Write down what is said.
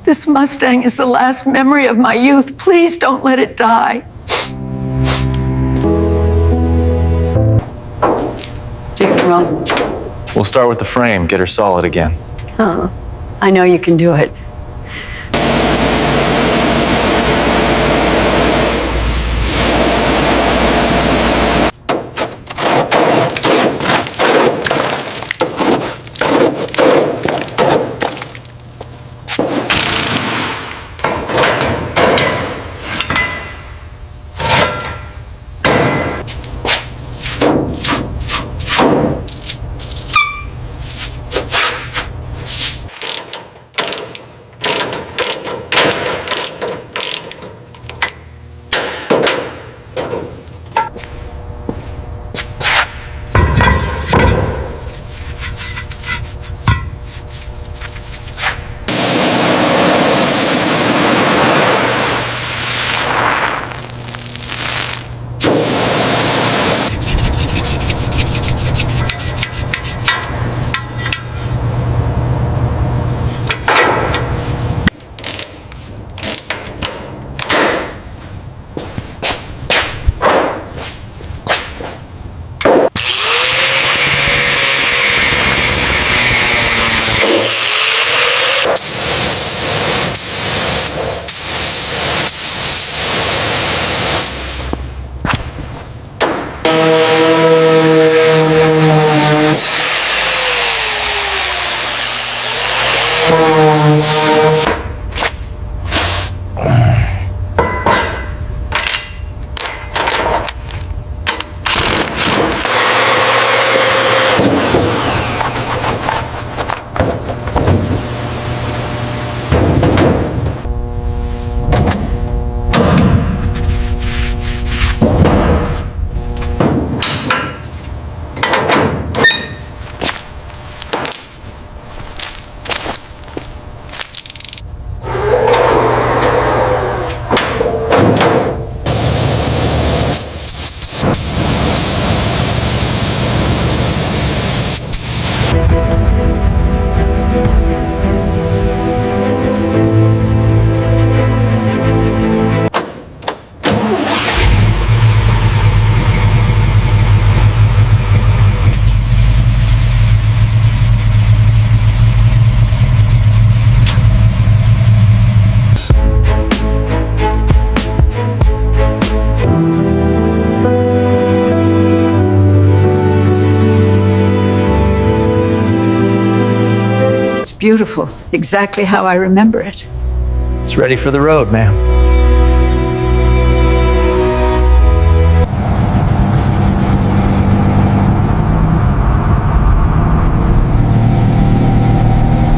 This Mustang is the last memory of my youth. Please don't let it die. Take it wrong. We'll start with the frame, get her solid again. Huh. I know you can do it. Beautiful, exactly how I remember it. It's ready for the road, ma'am.